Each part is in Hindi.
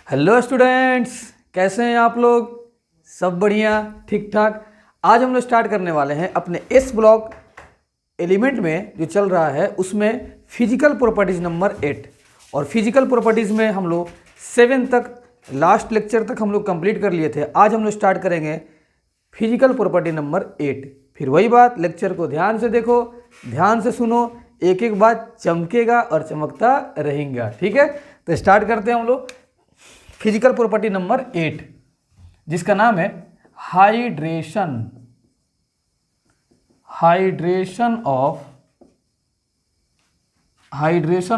हेलो स्टूडेंट्स, कैसे हैं आप लोग? सब बढ़िया, ठीक ठाक। आज हम लोग स्टार्ट करने वाले हैं अपने एस ब्लॉक एलिमेंट में जो चल रहा है उसमें फिजिकल प्रॉपर्टीज नंबर 8। और फिजिकल प्रॉपर्टीज में हम लोग 7 तक, लास्ट लेक्चर तक हम लोग कंप्लीट कर लिए थे। आज हम लोग स्टार्ट करेंगे फिजिकल प्रॉपर्टी नंबर 8। फिर वही बात, लेक्चर को ध्यान से देखो, ध्यान से सुनो, एक एक बात चमकेगा और चमकता रहेगा। ठीक है, तो स्टार्ट करते हैं हम लोग फिजिकल प्रॉपर्टी नंबर 8, जिसका नाम है hydration. Hydration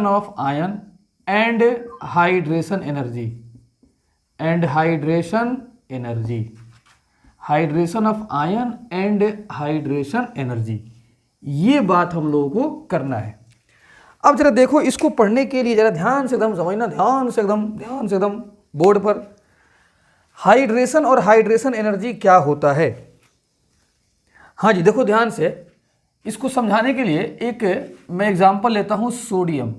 of ion and hydration energy. Hydration of ion and hydration energy, ये बात हम लोगों को करना है। अब जरा देखो, इसको पढ़ने के लिए जरा ध्यान से एकदम समझना, ध्यान से एकदम बोर्ड पर। हाइड्रेशन और हाइड्रेशन एनर्जी क्या होता है? हाँ जी, देखो ध्यान से। इसको समझाने के लिए एक मैं एग्जांपल लेता हूँ। सोडियम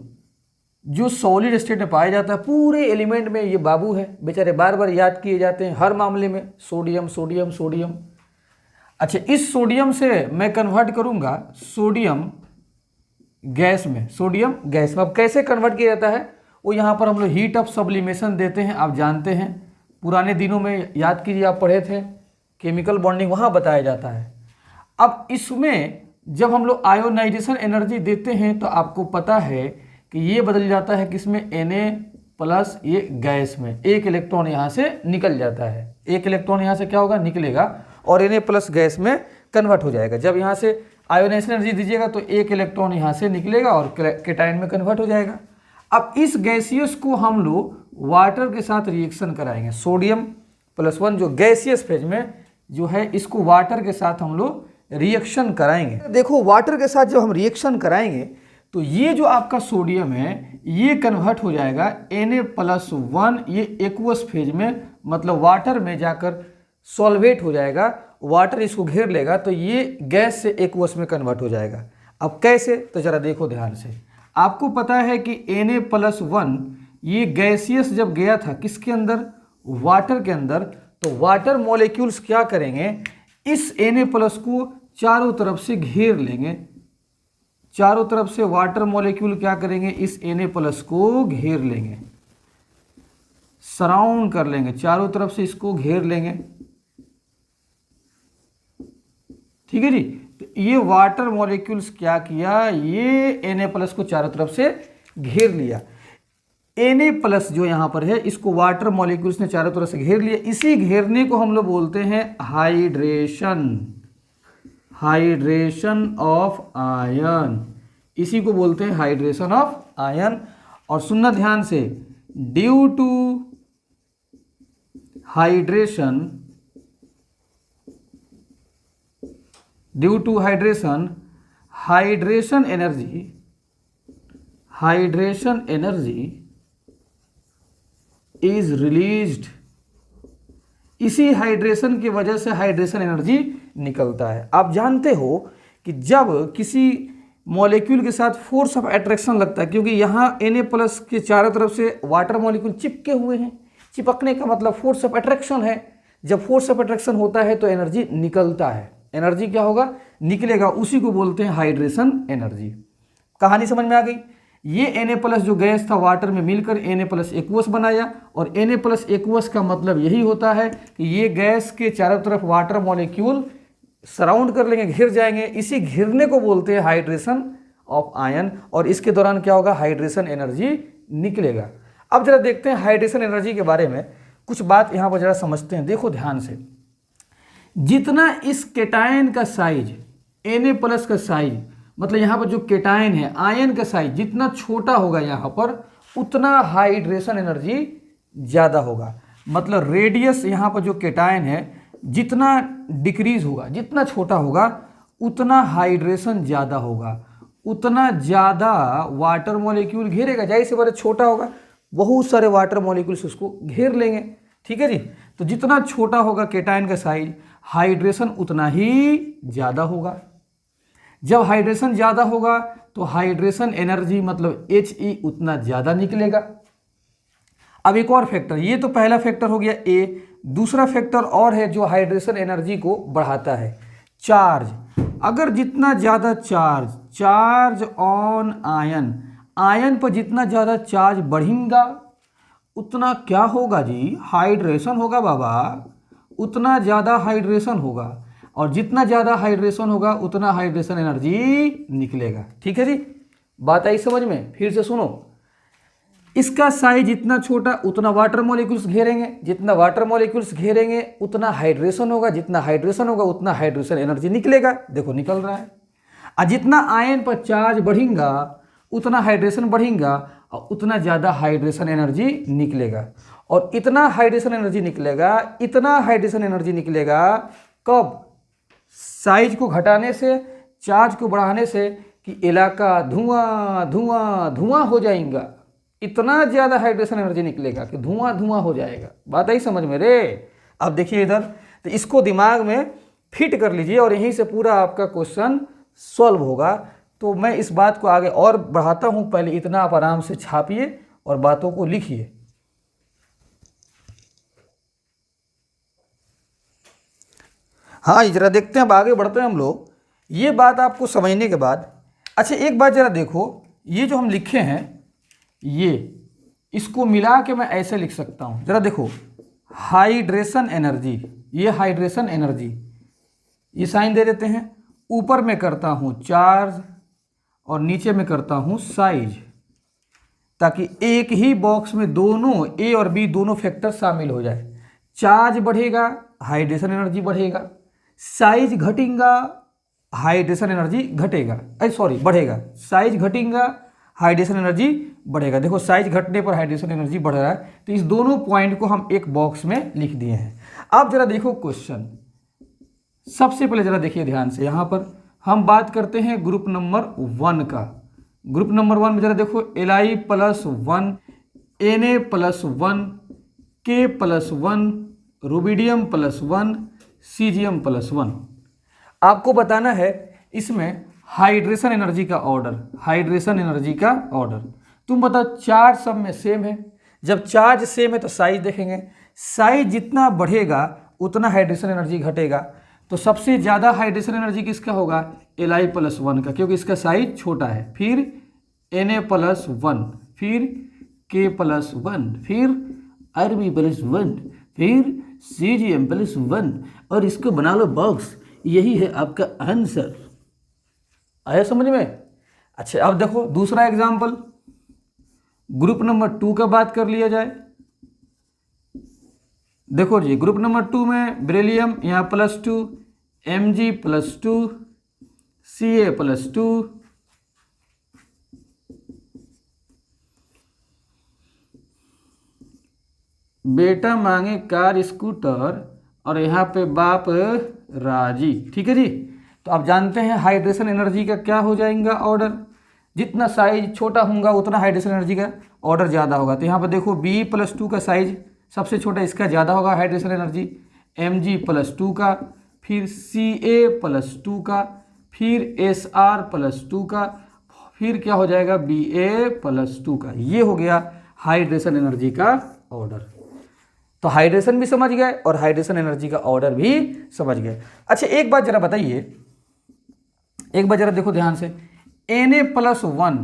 जो सॉलिड स्टेट में पाया जाता है, पूरे एलिमेंट में ये बाबू है, बेचारे बार बार याद किए जाते हैं हर मामले में, सोडियम सोडियम सोडियम। अच्छा, इस सोडियम से मैं कन्वर्ट करूंगा सोडियम गैस में। सोडियम गैस में अब कैसे कन्वर्ट किया जाता है, वो यहाँ पर हम लोग हीट ऑफ सब्लिमेशन देते हैं। आप जानते हैं, पुराने दिनों में याद कीजिए, आप पढ़े थे केमिकल बॉन्डिंग, वहाँ बताया जाता है। अब इसमें जब हम लोग आयोनाइजेशन एनर्जी देते हैं तो आपको पता है कि ये बदल जाता है किसमें, Na+, ये गैस में। एक इलेक्ट्रॉन यहाँ से निकल जाता है, एक इलेक्ट्रॉन यहाँ से क्या होगा, निकलेगा और Na+ गैस में कन्वर्ट हो जाएगा। जब यहाँ से आयोनाइजेशन एनर्जी दीजिएगा तो एक इलेक्ट्रॉन यहाँ से निकलेगा और केटायन में कन्वर्ट हो जाएगा। अब इस गैसियस को हम लोग वाटर के साथ रिएक्शन कराएंगे। सोडियम+1 जो गैसियस फेज में जो है, इसको वाटर के साथ हम लोग रिएक्शन कराएंगे। देखो, वाटर के साथ जब हम रिएक्शन कराएंगे तो ये जो आपका सोडियम है ये कन्वर्ट हो जाएगा Na+1, ये एक्वस फेज में, मतलब वाटर में जाकर सॉल्वेट हो जाएगा। वाटर इसको घेर लेगा तो ये गैस से एक्वस में कन्वर्ट हो जाएगा। अब कैसे, तो जरा देखो ध्यान से। आपको पता है कि Na+1 ये गैसियस जब गया था किसके अंदर, वाटर के अंदर, तो वाटर मॉलिक्यूल्स क्या करेंगे, इस Na+ को चारों तरफ से घेर लेंगे। चारों तरफ से वाटर मॉलिक्यूल क्या करेंगे, इस Na+ को घेर लेंगे, सराउंड कर लेंगे, चारों तरफ से इसको घेर लेंगे। ठीक है जी, तो ये वाटर मॉलिक्यूल्स क्या किया, ये Na+ को चारों तरफ से घेर लिया। Na+ जो यहाँ पर है, इसको वाटर मॉलिक्यूल्स ने चारों तरफ से घेर लिया। इसी घेरने को हम लोग बोलते हैं हाइड्रेशन ऑफ आयन। इसी को बोलते हैं हाइड्रेशन ऑफ आयन। और सुनना ध्यान से, due to hydration energy is released. इसी हाइड्रेशन की वजह से हाइड्रेशन एनर्जी निकलता है। आप जानते हो कि जब किसी मॉलिक्यूल के साथ फोर्स ऑफ अट्रैक्शन लगता है, क्योंकि यहाँ Na+ के चारों तरफ से वाटर मॉलिक्यूल चिपके हुए हैं, चिपकने का मतलब फोर्स ऑफ अट्रैक्शन है। जब फोर्स ऑफ अट्रैक्शन होता है तो एनर्जी निकलता है, एनर्जी क्या होगा, निकलेगा। उसी को बोलते हैं हाइड्रेशन एनर्जी। कहानी समझ में आ गई? ये Na+ जो गैस था वाटर में मिलकर Na+ एक्वस बनाया, और Na+ एक्वस का मतलब यही होता है कि ये गैस के चारों तरफ वाटर मॉलिक्यूल सराउंड कर लेंगे, घिर जाएंगे। इसी घिरने को बोलते हैं हाइड्रेशन ऑफ आयन, और इसके दौरान क्या होगा, हाइड्रेशन एनर्जी निकलेगा। अब जरा देखते हैं हाइड्रेशन एनर्जी के बारे में कुछ बात यहाँ पर जरा समझते हैं। देखो ध्यान से, जितना इस केटायन का साइज, Na+ का साइज, मतलब यहाँ पर जो केटायन है, आयन का साइज जितना छोटा होगा यहाँ पर, उतना हाइड्रेशन एनर्जी ज़्यादा होगा। मतलब रेडियस यहाँ पर जो केटायन है जितना डिक्रीज होगा, जितना छोटा होगा, उतना हाइड्रेशन ज़्यादा होगा, उतना ज़्यादा वाटर मॉलिक्यूल घेरेगा। जाहिर सी बात है, छोटा होगा, बहुत सारे वाटर मॉलिक्यूल्स उसको घेर लेंगे। ठीक है जी, तो जितना छोटा होगा केटायन का साइज, हाइड्रेशन उतना ही ज़्यादा होगा। जब हाइड्रेशन ज़्यादा होगा तो हाइड्रेशन एनर्जी मतलब He उतना ज़्यादा निकलेगा। अब एक और फैक्टर, ये तो पहला फैक्टर हो गया ए, दूसरा फैक्टर और है जो हाइड्रेशन एनर्जी को बढ़ाता है, चार्ज। अगर जितना ज़्यादा चार्ज ऑन आयन, आयन पर जितना ज़्यादा चार्ज बढ़ेगा उतना क्या होगा जी, हाइड्रेशन होगा बाबा, उतना ज़्यादा हाइड्रेशन होगा, और जितना ज़्यादा हाइड्रेशन होगा उतना हाइड्रेशन एनर्जी निकलेगा। ठीक है जी, बात आई समझ में? फिर से सुनो, इसका साइज जितना छोटा उतना वाटर मॉलिक्यूल्स घेरेंगे, जितना वाटर मॉलिक्यूल्स घेरेंगे उतना हाइड्रेशन होगा, जितना हाइड्रेशन होगा उतना हाइड्रेशन एनर्जी निकलेगा। देखो निकल रहा है। और जितना आयन पर चार्ज बढ़ेगा उतना हाइड्रेशन बढ़ेगा और उतना ज़्यादा हाइड्रेशन एनर्जी निकलेगा। और इतना हाइड्रेशन एनर्जी निकलेगा, इतना हाइड्रेशन एनर्जी निकलेगा कब? साइज को घटाने से, चार्ज को बढ़ाने से, कि इलाका धुआं धुआं धुआं हो जाएगा। इतना ज़्यादा हाइड्रेशन एनर्जी निकलेगा कि धुआं धुआं हो जाएगा। बात आई समझ में रे? अब देखिए इधर, तो इसको दिमाग में फिट कर लीजिए और यहीं से पूरा आपका क्वेश्चन सॉल्व होगा। तो मैं इस बात को आगे और बढ़ाता हूँ, पहले इतना आप आराम से छापिए और बातों को लिखिए। हाँ जरा देखते हैं, अब आगे बढ़ते हैं हम लोग। ये बात आपको समझने के बाद, अच्छा एक बात जरा देखो, ये जो हम लिखे हैं ये, इसको मिला के मैं ऐसे लिख सकता हूँ। जरा देखो, हाइड्रेशन एनर्जी, ये हाइड्रेशन एनर्जी, ये साइन दे देते हैं। ऊपर में करता हूँ चार्ज और नीचे में करता हूँ साइज, ताकि एक ही बॉक्स में दोनों ए और बी दोनों फैक्टर शामिल हो जाए। चार्ज बढ़ेगा, हाइड्रेशन एनर्जी बढ़ेगा, साइज घटेगा, हाइड्रेशन एनर्जी घटेगा, बढ़ेगा। साइज घटेगा, हाइड्रेशन एनर्जी बढ़ेगा। देखो साइज घटने पर हाइड्रेशन एनर्जी बढ़ रहा है, तो इस दोनों पॉइंट को हम एक बॉक्स में लिख दिए हैं। अब जरा देखो क्वेश्चन, सबसे पहले जरा देखिए ध्यान से, यहाँ पर हम बात करते हैं ग्रुप नंबर 1 का। ग्रुप नंबर 1 में जरा देखो, Li+1, Na+1, K+1, रुबिडियम+1, सीजियम+1। आपको बताना है इसमें हाइड्रेशन एनर्जी का ऑर्डर, हाइड्रेशन एनर्जी का ऑर्डर। तुम बताओ, चार्ज सब में सेम है, जब चार्ज सेम है तो साइज देखेंगे, साइज जितना बढ़ेगा उतना हाइड्रेशन एनर्जी घटेगा। तो सबसे ज़्यादा हाइड्रेशन एनर्जी किसका होगा? Li+1 का, क्योंकि इसका साइज छोटा है। फिर Na+1, फिर K+1, फिर Rb+1, फिर Cgm+1, और इसको बना लो बॉक्स। यही है आपका आंसर। आया समझ में? अच्छा अब देखो दूसरा एग्जाम्पल, ग्रुप नंबर 2 का बात कर लिया जाए। देखो जी, ग्रुप नंबर 2 में बेरिलियम यहाँ +2, Mg+2, Ca+2, बेटा मांगे कार स्कूटर, और यहाँ पे बाप राजी। ठीक है जी, तो आप जानते हैं हाइड्रेशन एनर्जी का क्या हो जाएगा ऑर्डर, जितना साइज छोटा होगा उतना हाइड्रेशन एनर्जी का ऑर्डर ज़्यादा होगा। तो यहाँ पर देखो B+2 का साइज सबसे छोटा, इसका ज़्यादा होगा हाइड्रेशन एनर्जी, Mg+2 का, फिर Ca+2 का, फिर Sr+2 का, फिर क्या हो जाएगा Ba+2 का। ये हो गया हाइड्रेशन एनर्जी का ऑर्डर। तो हाइड्रेशन भी समझ गए और हाइड्रेशन एनर्जी का ऑर्डर भी समझ गए। अच्छा एक बात जरा बताइए, एक बार जरा देखो ध्यान से, Na+1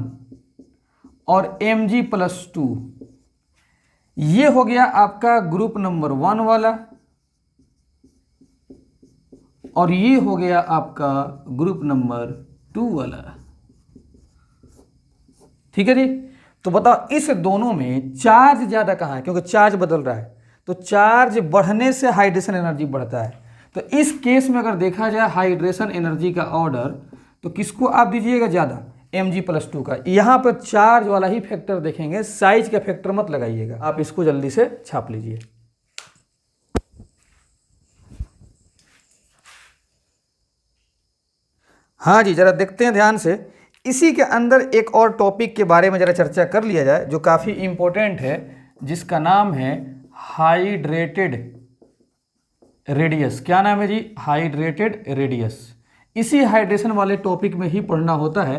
और Mg+2, ये हो गया आपका ग्रुप नंबर 1 वाला, और ये हो गया आपका ग्रुप नंबर 2 वाला। ठीक है जी, तो बताओ इस दोनों में चार्ज ज़्यादा कहाँ है? क्योंकि चार्ज बदल रहा है, तो चार्ज बढ़ने से हाइड्रेशन एनर्जी बढ़ता है। तो इस केस में अगर देखा जाए हाइड्रेशन एनर्जी का ऑर्डर, तो किसको आप दीजिएगा ज़्यादा? Mg+2 का। यहाँ पर चार्ज वाला ही फैक्टर देखेंगे, साइज का फैक्टर मत लगाइएगा। आप इसको जल्दी से छाप लीजिए। हाँ जी, जरा देखते हैं ध्यान से। इसी के अंदर एक और टॉपिक के बारे में जरा चर्चा कर लिया जाए जो काफ़ी इंपॉर्टेंट है, जिसका नाम है हाइड्रेटेड रेडियस। क्या नाम है जी? Hydrated radius. इसी हाइड्रेशन वाले टॉपिक में ही पढ़ना होता है।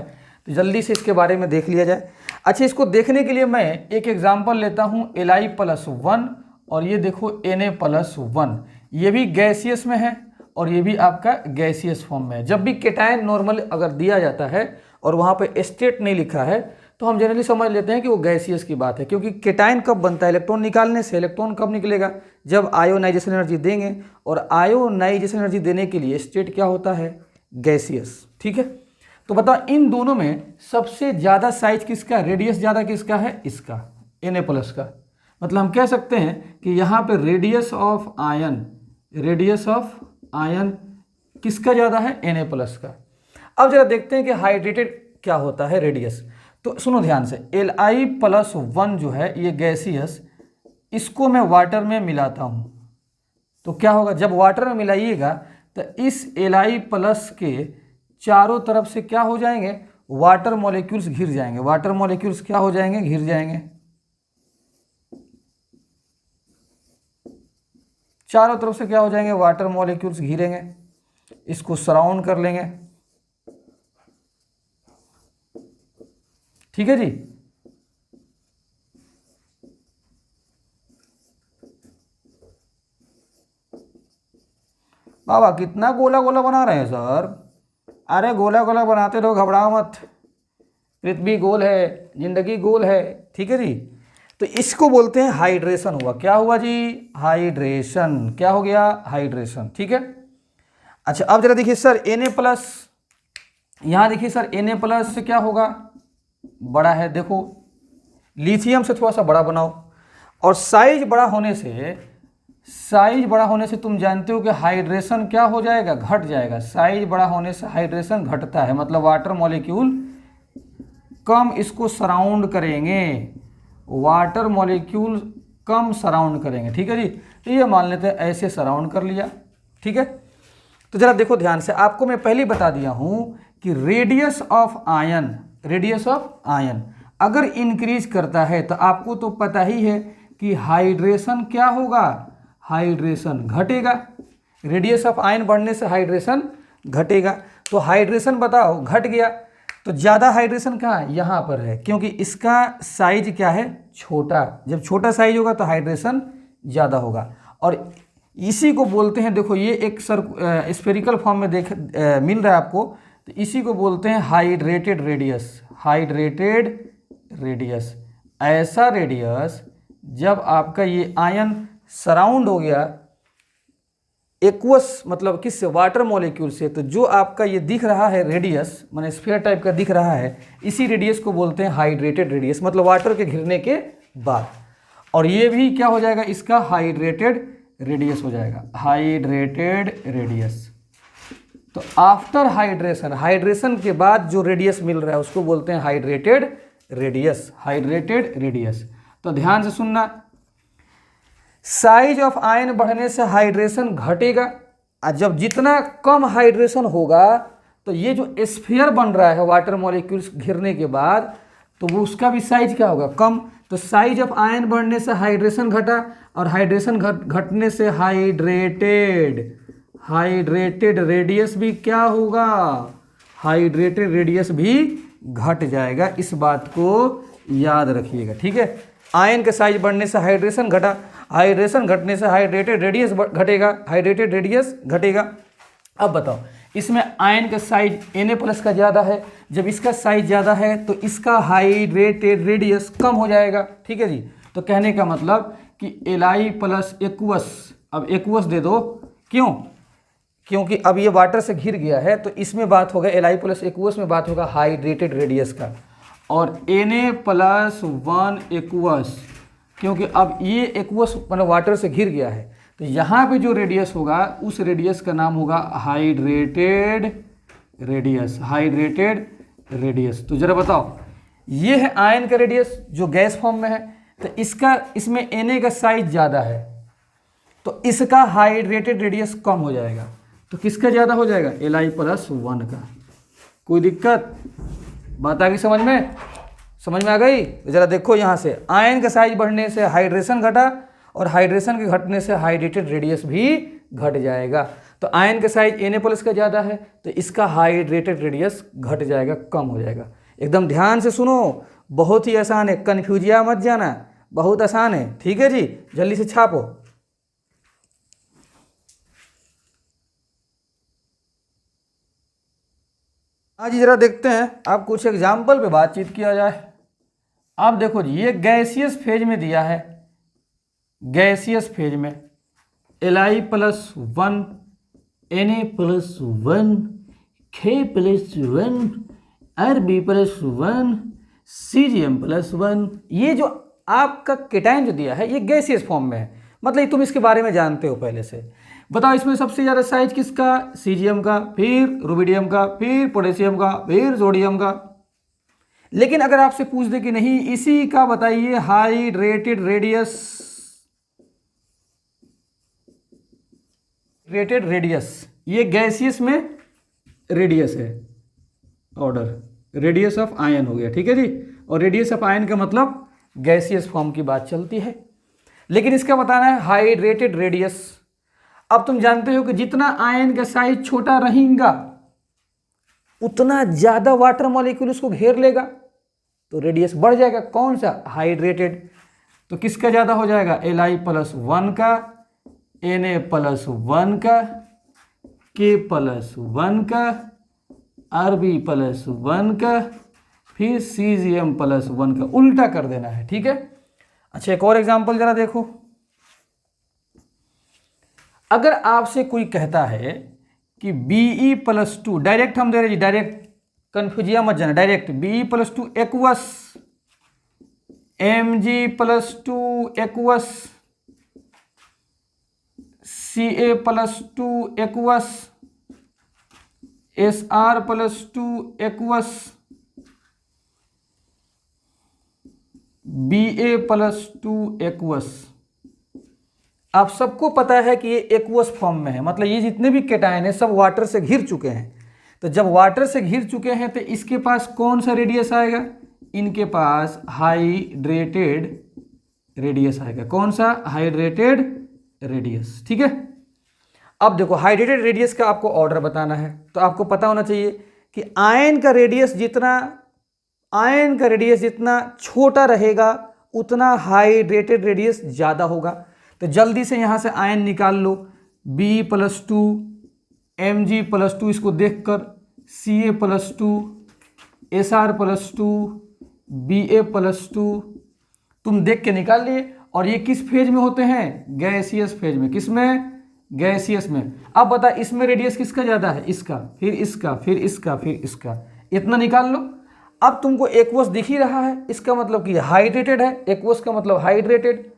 तो जल्दी से इसके बारे में देख लिया जाए। अच्छा, इसको देखने के लिए मैं एक एग्जांपल लेता हूँ Li+1 और ये देखो Na+1, ये भी गैसियस में है और ये भी आपका गैसियस फॉर्म में है। जब भी केटायन नॉर्मल अगर दिया जाता है और वहाँ पे स्टेट नहीं लिखा है तो हम जनरली समझ लेते हैं कि वो गैसियस की बात है, क्योंकि केटायन कब बनता है, इलेक्ट्रॉन निकालने से। इलेक्ट्रॉन कब निकलेगा, जब आयोनाइजेशन एनर्जी देंगे, और आयोनाइजेशन एनर्जी देने के लिए स्टेट क्या होता है, गैसियस। ठीक है, तो बताओ इन दोनों में सबसे ज़्यादा साइज किसका, रेडियस ज़्यादा किसका है, इसका Na+ का। मतलब हम कह सकते हैं कि यहाँ पे रेडियस ऑफ आयन किसका ज़्यादा है, Na+ का। अब जरा देखते हैं कि हाइड्रेटेड क्या होता है रेडियस। तो सुनो ध्यान से, Li+1 जो है ये गैसियस, इसको मैं वाटर में मिलाता हूँ तो क्या होगा, जब वाटर में मिलाइएगा तो इस Li+ के चारों तरफ से क्या हो जाएंगे, वाटर मॉलिक्यूल्स घिर जाएंगे। वाटर मॉलिक्यूल्स क्या हो जाएंगे, घिर जाएंगे। चारों तरफ से क्या हो जाएंगे, वाटर मॉलिक्यूल्स घिरेंगे, इसको सराउंड कर लेंगे। ठीक है जी। बाबा कितना गोला गोला बना रहे हैं सर। अरे गोला गोला बनाते रहो, घबराओ मत। पृथ्वी गोल है, जिंदगी गोल है। ठीक है जी। तो इसको बोलते हैं हाइड्रेशन हुआ। क्या हुआ जी, हाइड्रेशन। क्या हो गया, हाइड्रेशन। ठीक है। अच्छा, अब जरा देखिए सर Na+, यहाँ देखिए सर Na+ से क्या होगा, बड़ा है। देखो लिथियम से थोड़ा सा बड़ा बनाओ, और साइज बड़ा होने से तुम जानते हो कि हाइड्रेशन क्या हो जाएगा, घट जाएगा। साइज बड़ा होने से हाइड्रेशन घटता है, मतलब वाटर मॉलिक्यूल कम इसको सराउंड करेंगे, वाटर मॉलिक्यूल कम सराउंड करेंगे। ठीक है जी। तो ये मान लेते हैं ऐसे सराउंड कर लिया। ठीक है। तो जरा देखो ध्यान से, आपको मैं पहले बता दिया हूं कि रेडियस ऑफ आयन अगर इंक्रीज करता है तो आपको तो पता ही है कि हाइड्रेशन क्या होगा, हाइड्रेशन घटेगा। रेडियस ऑफ आयन बढ़ने से हाइड्रेशन घटेगा। तो हाइड्रेशन बताओ घट गया, तो ज़्यादा हाइड्रेशन कहाँ है, यहाँ पर है, क्योंकि इसका साइज क्या है, छोटा। जब छोटा साइज होगा तो हाइड्रेशन ज़्यादा होगा। और इसी को बोलते हैं, देखो ये एक स्फेरिकल फॉर्म में मिल रहा है आपको, तो इसी को बोलते हैं हाइड्रेटेड रेडियस। हाइड्रेटेड रेडियस, ऐसा रेडियस जब आपका ये आयन सराउंड हो गया एक्वस, मतलब किससे, वाटर मॉलिक्यूल से, तो जो आपका ये दिख रहा है रेडियस, माने स्फीयर टाइप का दिख रहा है, इसी रेडियस को बोलते हैं हाइड्रेटेड रेडियस, मतलब वाटर के घिरने के बाद। और ये भी क्या हो जाएगा, इसका हाइड्रेटेड रेडियस हो जाएगा, हाइड्रेटेड रेडियस। तो आफ्टर हाइड्रेशन, हाइड्रेशन के बाद जो रेडियस मिल रहा है उसको बोलते हैं हाइड्रेटेड रेडियस, हाइड्रेटेड रेडियस। तो ध्यान से सुनना, साइज ऑफ आयन बढ़ने से हाइड्रेशन घटेगा, और जब जितना कम हाइड्रेशन होगा तो ये जो स्फीयर बन रहा है वाटर मॉलिक्यूल्स घिरने के बाद, तो वो उसका भी साइज क्या होगा, कम। तो साइज ऑफ आयन बढ़ने से हाइड्रेशन घटा, और हाइड्रेशन घटने से हाइड्रेटेड रेडियस भी क्या होगा, हाइड्रेटेड रेडियस भी घट जाएगा। इस बात को याद रखिएगा। ठीक है। आयन का साइज बढ़ने से हाइड्रेशन घटा, हाइड्रेशन घटने से हाइड्रेटेड रेडियस घटेगा, हाइड्रेटेड रेडियस घटेगा। अब बताओ, इसमें आयन का साइज Na+ का ज़्यादा है, जब इसका साइज ज़्यादा है तो इसका हाइड्रेटेड रेडियस कम हो जाएगा। ठीक है जी। तो कहने का मतलब कि Li+aqueous, अब एक्वस दे दो, क्यों, क्योंकि अब ये वाटर से घिर गया है, तो इसमें बात होगा Li+aqueous में बात होगा हाइड्रेटेड रेडियस का, और Na+1 aqueous, क्योंकि अब ये एक्वस मतलब वाटर से घिर गया है, तो यहाँ पे जो रेडियस होगा उस रेडियस का नाम होगा हाइड्रेटेड रेडियस, हाइड्रेटेड रेडियस। तो जरा बताओ, ये है आयन का रेडियस जो गैस फॉर्म में है, तो इसमें Na का साइज ज़्यादा है, तो इसका हाइड्रेटेड रेडियस कम हो जाएगा। तो किसका ज़्यादा हो जाएगा, Li+1 का। कोई दिक्कत, बात आ गई समझ में, समझ में आ गई। जरा देखो यहाँ से, आयन का साइज बढ़ने से हाइड्रेशन घटा, और हाइड्रेशन के घटने से हाइड्रेटेड रेडियस भी घट जाएगा। तो आयन का साइज Na+ का ज़्यादा है, तो इसका हाइड्रेटेड रेडियस घट जाएगा, कम हो जाएगा। एकदम ध्यान से सुनो, बहुत ही आसान है, कन्फ्यूजिया मत जाना, बहुत आसान है। ठीक है जी, जल्दी से छापो। हाँ जी, जरा देखते हैं, आप कुछ एग्जाम्पल पे बातचीत किया जाए। आप देखो जी, ये गैसियस फेज में दिया है, गैसियस फेज में Li+1 Na+1 K+1 Rb+1 Cgm+1, ये जो आपका केटाइन जो दिया है ये गैसियस फॉर्म में है, मतलब तुम इसके बारे में जानते हो पहले से। बताओ इसमें सबसे ज़्यादा साइज किसका? सीजियम का, फिर रुबिडियम का, फिर पोटेशियम का, फिर सोडियम का। लेकिन अगर आपसे पूछ दे कि नहीं इसी का बताइए हाइड्रेटेड रेडियस, ये गैसियस में रेडियस है, ऑर्डर रेडियस ऑफ आयन हो गया। ठीक है जी, और रेडियस ऑफ आयन का मतलब गैसियस फॉर्म की बात चलती है। लेकिन इसका बताना है हाइड्रेटेड रेडियस। अब तुम जानते हो कि जितना आयन का साइज छोटा रहेगा उतना ज्यादा वाटर मॉलिक्यूल उसको घेर लेगा, तो रेडियस बढ़ जाएगा। कौन सा? हाइड्रेटेड। तो किसका ज्यादा हो जाएगा? Li+1 का, Na+1 का, K+1 का, Rb+1 का, फिर Cgm+1 का, उल्टा कर देना है। ठीक है। अच्छा, एक और एग्जांपल जरा देखो। अगर आपसे कोई कहता है कि Be+2, डायरेक्ट हम दे रहे जी, डायरेक्ट, कन्फ्यूजिया मत जाना, direct Be+2 aqueous Mg+2 aqueous Ca+2 aqueous Sr+2 aqueous Ba+2 aqueous. आप सबको पता है कि ये एक्वस फॉर्म में है, मतलब ये जितने भी केटायन है सब वाटर से घिर चुके हैं। तो जब वाटर से घिर चुके हैं तो इसके पास कौन सा रेडियस आएगा? इनके पास हाइड्रेटेड रेडियस आएगा। कौन सा? Hydrated radius. ठीक है। अब देखो, हाइड्रेटेड रेडियस का आपको ऑर्डर बताना है, तो आपको पता होना चाहिए कि आयन का रेडियस जितना छोटा रहेगा उतना हाइड्रेटेड रेडियस ज़्यादा होगा। तो जल्दी से यहाँ से आयन निकाल लो। Be+2 Mg+2, इसको देखकर Ca+2 Sr+2 Ba+2 तुम देख के निकाल लिए। और ये किस फेज में होते हैं? गैसियस फेज में। किस में? गैसियस में। अब बता, इसमें रेडियस किसका ज़्यादा है? इसका, फिर इसका, फिर इसका, फिर इसका, इतना निकाल लो। अब तुमको एक्वस दिख ही रहा है, इसका मतलब कि हाइड्रेटेड है, एक्वस का मतलब हाइड्रेटेड।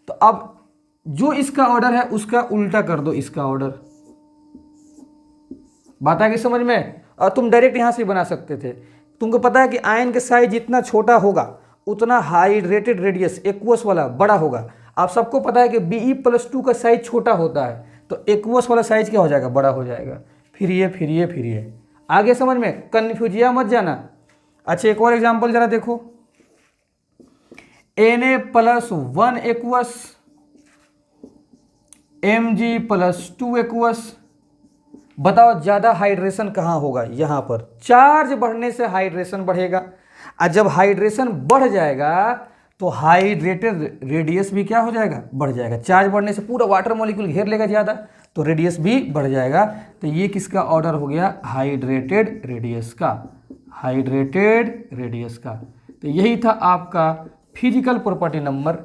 तो अब जो इसका ऑर्डर है उसका उल्टा कर दो इसका ऑर्डर। बात आ गई समझ में? और तुम डायरेक्ट यहां से बना सकते थे। तुमको पता है कि आयन का साइज जितना छोटा होगा उतना हाइड्रेटेड रेडियस एक्वस वाला बड़ा होगा। आप सबको पता है कि Be+2 का साइज छोटा होता है, तो एक्वस वाला साइज क्या हो जाएगा? बड़ा हो जाएगा। फिर ये आगे समझ में? कन्फ्यूजिया मत जाना। अच्छा, एक और एग्जांपल जरा देखो। Na+1 aqueous Mg+2 aqueous. बताओ ज्यादा हाइड्रेशन कहाँ होगा? यहाँ पर। चार्ज बढ़ने से हाइड्रेशन बढ़ेगा, और जब हाइड्रेशन बढ़ जाएगा तो हाइड्रेटेड रेडियस भी क्या हो जाएगा? बढ़ जाएगा। चार्ज बढ़ने से पूरा वाटर मॉलिक्यूल घेर लेगा ज़्यादा, तो रेडियस भी बढ़ जाएगा। तो ये किसका ऑर्डर हो गया? हाइड्रेटेड रेडियस का, हाइड्रेटेड रेडियस का। तो यही था आपका फिजिकल प्रॉपर्टी नंबर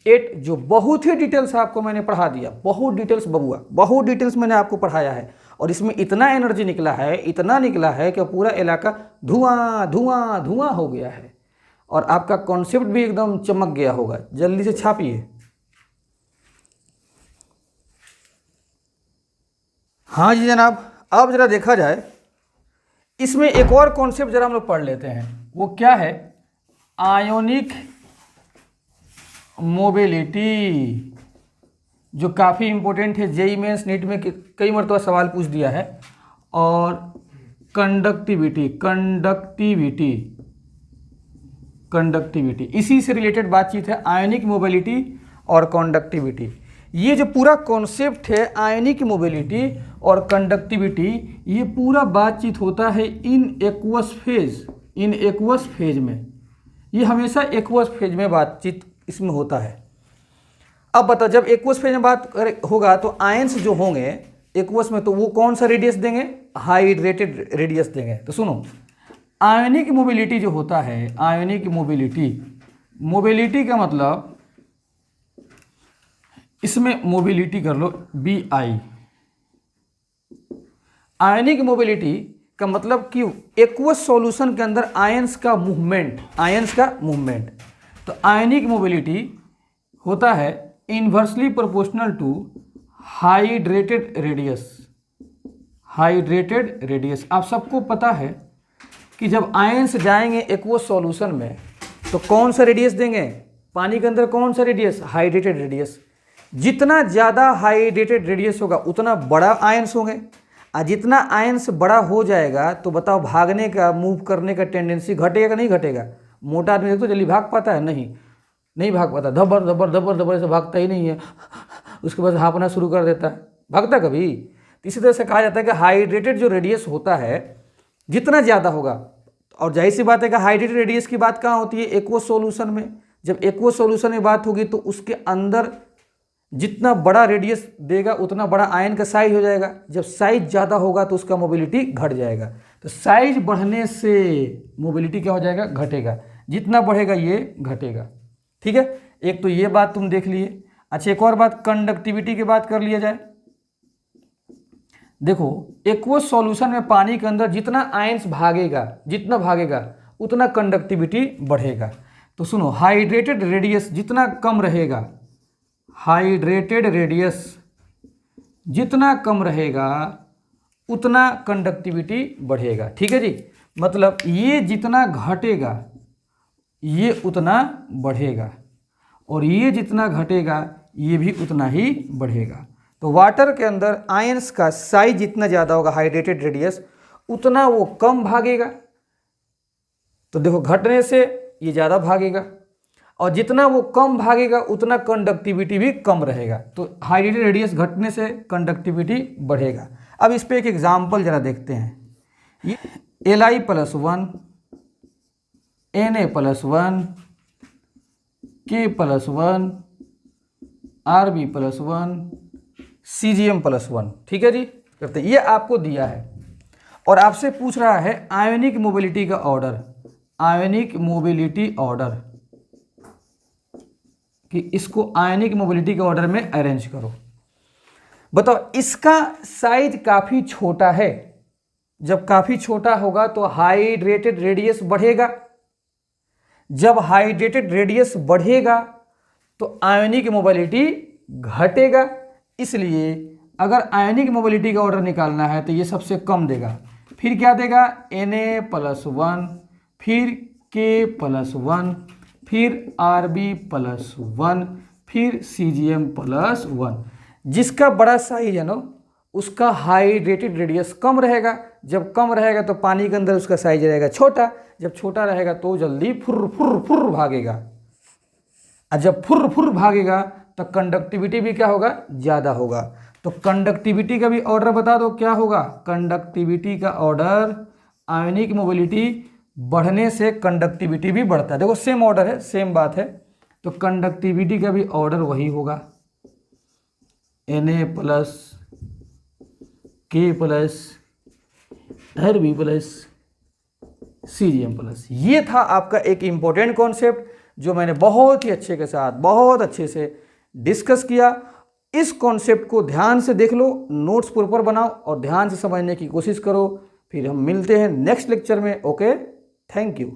8, जो बहुत ही डिटेल्स आपको मैंने पढ़ा दिया। बहुत डिटेल्स बबुआ, बहुत डिटेल्स मैंने आपको पढ़ाया है। और इसमें इतना एनर्जी निकला है, इतना निकला है कि पूरा इलाका धुआं धुआं धुआं हो गया है, और आपका कॉन्सेप्ट भी एकदम चमक गया होगा। जल्दी से छापिए। हाँ जी जनाब, अब जरा देखा जाए, इसमें एक और कॉन्सेप्ट जरा हम लोग पढ़ लेते हैं। वो क्या है? आयोनिक मोबिलिटी, जो काफ़ी इंपॉर्टेंट है। जेईई मेंस नीट में कई मरतबा सवाल पूछ दिया है। और कंडक्टिविटी इसी से रिलेटेड बातचीत है, आयनिक मोबिलिटी और कंडक्टिविटी। ये जो पूरा कॉन्सेप्ट है आयनिक मोबिलिटी और कंडक्टिविटी, ये पूरा बातचीत होता है in aqueous phase in aqueous phase में, ये हमेशा एक्वस फेज में बातचीत इसमें होता है। अब बताओ, जब एक्वस फेज में बात होगा तो आयंस जो होंगे एक्वस में, तो वो कौन सा रेडियस देंगे? हाइड्रेटेड रेडियस देंगे। तो सुनो, आयनिक मोबिलिटी जो होता है, आयनिक मोबिलिटी, मोबिलिटी का मतलब इसमें मोबिलिटी कर लो BI। आयनिक मोबिलिटी का मतलब कि एक्वस सॉल्यूशन के अंदर आयंस का मूवमेंट, आयंस का मूवमेंट। तो आयनिक मोबिलिटी होता है inversely proportional to hydrated radius. Hydrated radius, आप सबको पता है कि जब आयंस जाएंगे एक्वस सॉल्यूशन में तो कौन सा रेडियस देंगे? पानी के अंदर कौन सा रेडियस? Hydrated radius. जितना ज़्यादा हाइड्रेटेड रेडियस होगा उतना बड़ा आयंस होंगे, और जितना आयंस बड़ा हो जाएगा तो बताओ भागने का, मूव करने का टेंडेंसी घटेगा कि नहीं घटेगा? मोटा आदमी देखो जल्दी भाग पाता है? नहीं भाग पाता, धबर धबर धबर धबर से भागता ही नहीं है, उसके बाद हाँफना शुरू कर देता है, भागता कभी? इसी तरह से कहा जाता है कि हाइड्रेटेड जो रेडियस होता है जितना ज़्यादा होगा, और जाहिर सी बात है कि हाइड्रेटेड रेडियस की बात कहाँ होती है? एक्वस सॉल्यूशन में। जब एक्वस सॉल्यूशन में बात होगी तो उसके अंदर जितना बड़ा रेडियस देगा उतना बड़ा आयन का साइज हो जाएगा। जब साइज ज़्यादा होगा तो उसका मोबिलिटी घट जाएगा। तो साइज बढ़ने से मोबिलिटी क्या हो जाएगा? घटेगा। जितना बढ़ेगा ये घटेगा। ठीक है, एक तो ये बात तुम देख लिए। अच्छा, एक और बात कंडक्टिविटी की बात कर लिया जाए। देखो, एक्वस सॉल्यूशन में पानी के अंदर जितना आयंस भागेगा, जितना भागेगा उतना कंडक्टिविटी बढ़ेगा। तो सुनो, हाइड्रेटेड रेडियस जितना कम रहेगा, हाइड्रेटेड रेडियस जितना कम रहेगा उतना कंडक्टिविटी बढ़ेगा। ठीक है जी, मतलब ये जितना घटेगा ये उतना बढ़ेगा, और ये जितना घटेगा ये भी उतना ही बढ़ेगा। तो वाटर के अंदर आयंस का साइज जितना ज़्यादा होगा, हाइड्रेटेड रेडियस, उतना वो कम भागेगा। तो देखो, घटने से ये ज़्यादा भागेगा, और जितना वो कम भागेगा उतना कंडक्टिविटी भी कम रहेगा। तो हाइड्रेटेड रेडियस घटने से कंडक्टिविटी बढ़ेगा। अब इस पे एक एग्जाम्पल जरा देखते हैं। ये Li+1, Na+1, K+1, Rb+1, Cgm+1। ठीक है जी, करते हैं। ये आपको दिया है और आपसे पूछ रहा है आयोनिक मोबिलिटी का ऑर्डर, आयोनिक मोबिलिटी ऑर्डर, कि इसको आयोनिक मोबिलिटी के ऑर्डर में अरेंज करो। बताओ, इसका साइज काफ़ी छोटा है। जब काफ़ी छोटा होगा तो हाइड्रेटेड रेडियस बढ़ेगा। जब हाइड्रेटेड रेडियस बढ़ेगा तो आयोनिक मोबिलिटी घटेगा। इसलिए अगर आयोनिक मोबिलिटी का ऑर्डर निकालना है तो ये सबसे कम देगा। फिर क्या देगा? Na+1, फिर K+1, फिर Rb+1, फिर Cgm+1। जिसका बड़ा साइज है ना उसका हाइड्रेटेड रेडियस कम रहेगा। जब कम रहेगा तो पानी के अंदर उसका साइज रहेगा छोटा। जब छोटा रहेगा तो जल्दी फुर फुर फुर भागेगा, और जब फुर फुर भागेगा तो कंडक्टिविटी भी क्या होगा? ज़्यादा होगा। तो कंडक्टिविटी का भी ऑर्डर बता दो क्या होगा? कंडक्टिविटी का ऑर्डर, आयोनिक मोबिलिटी बढ़ने से कंडक्टिविटी भी बढ़ता है। देखो सेम ऑर्डर है, सेम बात है। तो कंडक्टिविटी का भी ऑर्डर वही होगा, Na+, K+, Rb+, Cgm+। ये था आपका एक इंपॉर्टेंट कॉन्सेप्ट जो मैंने बहुत ही अच्छे के साथ, बहुत अच्छे से डिस्कस किया। इस कॉन्सेप्ट को ध्यान से देख लो, नोट्स प्रॉपर बनाओ और ध्यान से समझने की कोशिश करो। फिर हम मिलते हैं नेक्स्ट लेक्चर में। Okay, thank you.